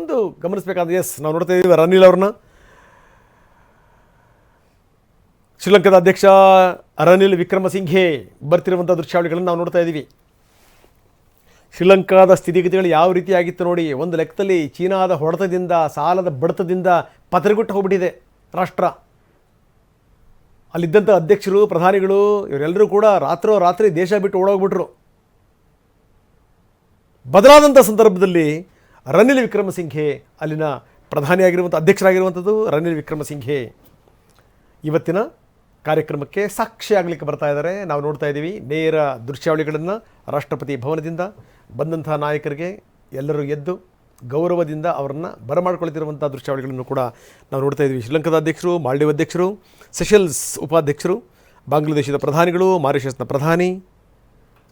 ಒಂದು ಗಮನಿಸಬೇಕಾದ ಎಸ್ ನಾವು ನೋಡ್ತಾ ಇದ್ದೀವಿ ರನಿಲ್ ಅವ್ರನ್ನ, ಶ್ರೀಲಂಕಾದ ಅಧ್ಯಕ್ಷ ರನಿಲ್ ವಿಕ್ರಮಸಿಂಘೆ ಬರ್ತಿರುವಂಥ ದೃಶ್ಯಾವಳಿಗಳನ್ನು ನಾವು ನೋಡ್ತಾ ಇದ್ದೀವಿ. ಶ್ರೀಲಂಕಾದ ಸ್ಥಿತಿಗತಿಗಳು ಯಾವ ರೀತಿ ಆಗಿತ್ತು ನೋಡಿ. ಒಂದು ಲೆಕ್ಕದಲ್ಲಿ ಚೀನಾದ ಹೊಡೆತದಿಂದ, ಸಾಲದ ಬಡತದಿಂದ ಪತರಗುಟ್ಟು ಹೋಗ್ಬಿಟ್ಟಿದೆ ರಾಷ್ಟ್ರ. ಅಲ್ಲಿದ್ದಂಥ ಅಧ್ಯಕ್ಷರು, ಪ್ರಧಾನಿಗಳು ಇವರೆಲ್ಲರೂ ಕೂಡ ರಾತ್ರಿ ದೇಶ ಬಿಟ್ಟು ಓಡೋಗ್ಬಿಟ್ರು. ಬದಲಾದಂಥ ಸಂದರ್ಭದಲ್ಲಿ ರನಿಲ್ ವಿಕ್ರಮಸಿಂಘೆ ಅಲ್ಲಿನ ಪ್ರಧಾನಿಯಾಗಿರುವಂಥ, ಅಧ್ಯಕ್ಷರಾಗಿರುವಂಥದ್ದು ರನಿಲ್ ವಿಕ್ರಮಸಿಂಘೆ ಇವತ್ತಿನ ಕಾರ್ಯಕ್ರಮಕ್ಕೆ ಸಾಕ್ಷಿಯಾಗಲಿಕ್ಕೆ ಬರ್ತಾ ಇದ್ದಾರೆ. ನಾವು ನೋಡ್ತಾ ಇದ್ದೀವಿ ನೇರ ದೃಶ್ಯಾವಳಿಗಳನ್ನು. ರಾಷ್ಟ್ರಪತಿ ಭವನದಿಂದ ಬಂದಂಥ ನಾಯಕರಿಗೆ ಎಲ್ಲರೂ ಎದ್ದು ಗೌರವದಿಂದ ಅವರನ್ನು ಬರಮಾಡ್ಕೊಳ್ತಿರುವಂಥ ದೃಶ್ಯಾವಳಿಗಳನ್ನು ಕೂಡ ನಾವು ನೋಡ್ತಾ ಇದ್ದೀವಿ. ಶ್ರೀಲಂಕಾದ ಅಧ್ಯಕ್ಷರು, ಮಾಲ್ಡೀವ್ ಅಧ್ಯಕ್ಷರು, ಸೆಷೆಲ್ಸ್ ಉಪಾಧ್ಯಕ್ಷರು, ಬಾಂಗ್ಲಾದೇಶದ ಪ್ರಧಾನಿಗಳು, ಮಾರಿಷಸ್ನ ಪ್ರಧಾನಿ,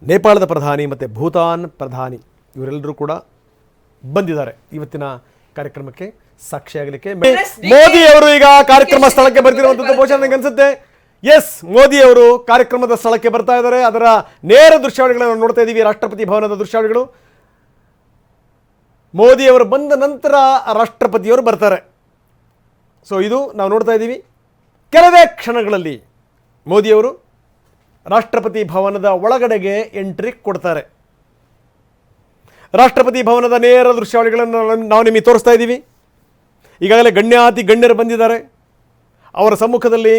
ನೇಪಾಳದ ಪ್ರಧಾನಿ ಮತ್ತು ಭೂತಾನ್ ಪ್ರಧಾನಿ ಇವರೆಲ್ಲರೂ ಕೂಡ ಬಂದಿದ್ದಾರೆ ಇವತ್ತಿನ ಕಾರ್ಯಕ್ರಮಕ್ಕೆ ಸಾಕ್ಷಿಯಾಗಲಿಕ್ಕೆ. ಮೋದಿ ಅವರು ಈಗ ಕಾರ್ಯಕ್ರಮ ಸ್ಥಳಕ್ಕೆ ಬರ್ತಿರುವಂಥದ್ದು ಬಹುಶಃ ನನಗೆ ಅನ್ಸುತ್ತೆ. ಎಸ್, ಮೋದಿ ಅವರು ಕಾರ್ಯಕ್ರಮದ ಸ್ಥಳಕ್ಕೆ ಬರ್ತಾ ಇದ್ದಾರೆ. ಅದರ ನೇರ ದೃಶ್ಯಾವಳಿಗಳನ್ನು ನೋಡ್ತಾ ಇದ್ದೀವಿ. ರಾಷ್ಟ್ರಪತಿ ಭವನದ ದೃಶ್ಯಾವಳಿಗಳು. ಮೋದಿ ಅವರು ಬಂದ ನಂತರ ರಾಷ್ಟ್ರಪತಿಯವರು ಬರ್ತಾರೆ. ಸೊ ಇದು ನಾವು ನೋಡ್ತಾ ಇದ್ದೀವಿ. ಕೆಲವೇ ಕ್ಷಣಗಳಲ್ಲಿ ಮೋದಿಯವರು ರಾಷ್ಟ್ರಪತಿ ಭವನದ ಒಳಗಡೆಗೆ ಎಂಟ್ರಿ ಕೊಡ್ತಾರೆ. ರಾಷ್ಟ್ರಪತಿ ಭವನದ ನೇರ ದೃಶ್ಯಾವಳಿಗಳನ್ನು ನಾವು ನಿಮಗೆ ತೋರಿಸ್ತಾ ಇದ್ದೀವಿ. ಈಗಾಗಲೇ ಗಣ್ಯಾತಿ ಗಣ್ಯರು ಬಂದಿದ್ದಾರೆ. ಅವರ ಸಮ್ಮುಖದಲ್ಲಿ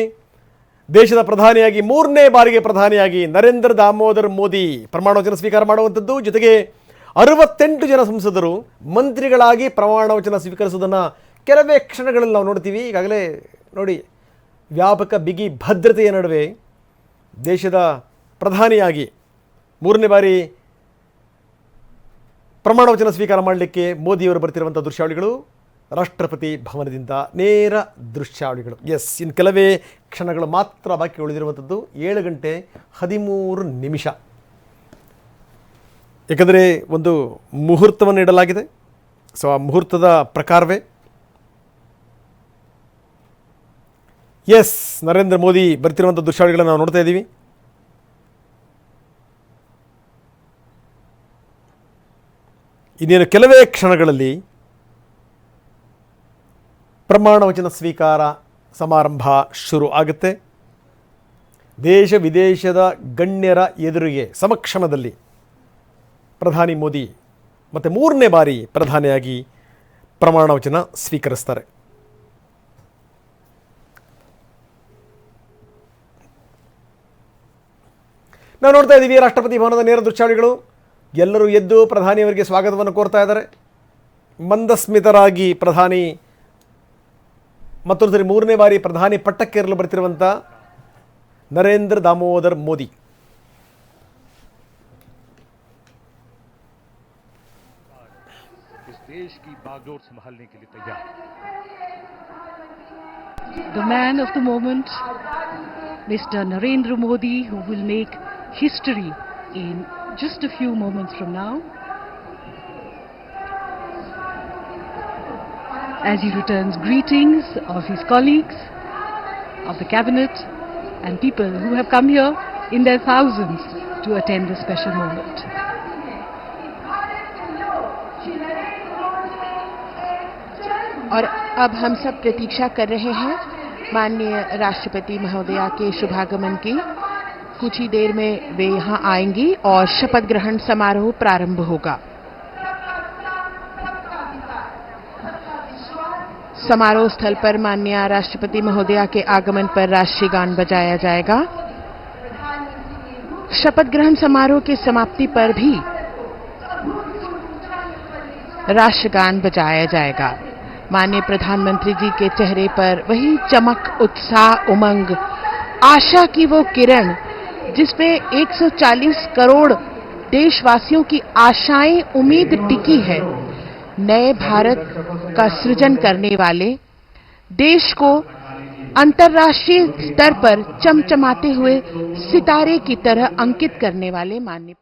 ದೇಶದ ಪ್ರಧಾನಿಯಾಗಿ 3ನೇ ಬಾರಿಗೆ ಪ್ರಧಾನಿಯಾಗಿ ನರೇಂದ್ರ ದಾಮೋದರ್ ಮೋದಿ ಪ್ರಮಾಣವಚನ ಸ್ವೀಕಾರ ಮಾಡುವಂಥದ್ದು. ಜೊತೆಗೆ 68 ಜನ ಸಂಸದರು ಮಂತ್ರಿಗಳಾಗಿ ಪ್ರಮಾಣವಚನ ಸ್ವೀಕರಿಸುವುದನ್ನು ಕೆಲವೇ ಕ್ಷಣಗಳಲ್ಲಿ ನಾವು ನೋಡ್ತೀವಿ. ಈಗಾಗಲೇ ನೋಡಿ, ವ್ಯಾಪಕ ಬಿಗಿ ಭದ್ರತೆಯ ನಡುವೆ ದೇಶದ ಪ್ರಧಾನಿಯಾಗಿ 3ನೇ ಬಾರಿ ಪ್ರಮಾಣವಚನ ಸ್ವೀಕಾರ ಮಾಡಲಿಕ್ಕೆ ಮೋದಿಯವರು ಬರ್ತಿರುವಂಥ ದೃಶ್ಯಾವಳಿಗಳು ರಾಷ್ಟ್ರಪತಿ ಭವನದಿಂದ ನೇರ ದೃಶ್ಯಾವಳಿಗಳು. ಎಸ್, ಇನ್ನು ಕೆಲವೇ ಕ್ಷಣಗಳು ಮಾತ್ರ ಬಾಕಿ ಉಳಿದಿರುವಂಥದ್ದು. 7:13 ಏಕೆಂದರೆ ಒಂದು ಮುಹೂರ್ತವನ್ನು ಇಡಲಾಗಿದೆ. ಸೊ ಆ ಮುಹೂರ್ತದ ಪ್ರಕಾರವೇ ಎಸ್ ನರೇಂದ್ರ ಮೋದಿ ಬರ್ತಿರುವಂಥ ದೃಶ್ಯಾವಳಿಗಳನ್ನು ನಾವು ನೋಡ್ತಾ ಇದ್ದೀವಿ. ಇನ್ನೇನು ಕೆಲವೇ ಕ್ಷಣಗಳಲ್ಲಿ ಪ್ರಮಾಣವಚನ ಸ್ವೀಕಾರ ಸಮಾರಂಭ ಶುರು ಆಗುತ್ತೆ. ದೇಶ ವಿದೇಶದ ಗಣ್ಯರ ಎದುರಿಗೆ ಸಮಕ್ಷಮದಲ್ಲಿ ಪ್ರಧಾನಿ ಮೋದಿ ಮತ್ತು 3ನೇ ಬಾರಿ ಪ್ರಧಾನಿಯಾಗಿ ಪ್ರಮಾಣವಚನ ಸ್ವೀಕರಿಸ್ತಾರೆ. ನಾವು ನೋಡ್ತಾ ಇದ್ದೀವಿ ರಾಷ್ಟ್ರಪತಿ ಭವನದ ನೇರ ದೃಶ್ಯಾವಳಿಗಳು. ಎಲ್ಲರೂ ಎದ್ದು ಪ್ರಧಾನಿಯವರಿಗೆ ಸ್ವಾಗತವನ್ನು ಕೋರ್ತಾ ಇದ್ದಾರೆ. ಮಂದಸ್ಮಿತರಾಗಿ ಪ್ರಧಾನಿ ಮತ್ತೊಂದು ಸರಿ 3ನೇ ಬಾರಿ ಪ್ರಧಾನಿ ಪಟ್ಟಕ್ಕೇರಲು ಬರ್ತಿರುವಂಥ Narendra Damodar Modi. The man of the moment, Mr. Narendra Modi, who will make history in just a few moments from now, as he returns greetings of his colleagues, of the cabinet and people who have come here in their thousands to attend this special moment. और अब हम सब प्रतीक्षा कर रहे हैं माननीय राष्ट्रपति महोदया के शुभागमन की। कुछ ही देर में वे यहाँ आएंगी और शपथ ग्रहण समारोह प्रारंभ होगा। समारोह स्थल पर माननीय राष्ट्रपति महोदया के आगमन पर राष्ट्रीय गान बजाया जाएगा। शपथ ग्रहण समारोह की समाप्ति पर भी राष्ट्रगान बजाया जाएगा। माननीय प्रधानमंत्री जी के चेहरे पर वही चमक, उत्साह, उमंग, आशा की वो किरण जिसपे 140 करोड़ देशवासियों की आशाएं, उम्मीद टिकी है। नए भारत का सृजन करने वाले, देश को अंतर्राष्ट्रीय स्तर पर चमचमाते हुए सितारे की तरह अंकित करने वाले माननीय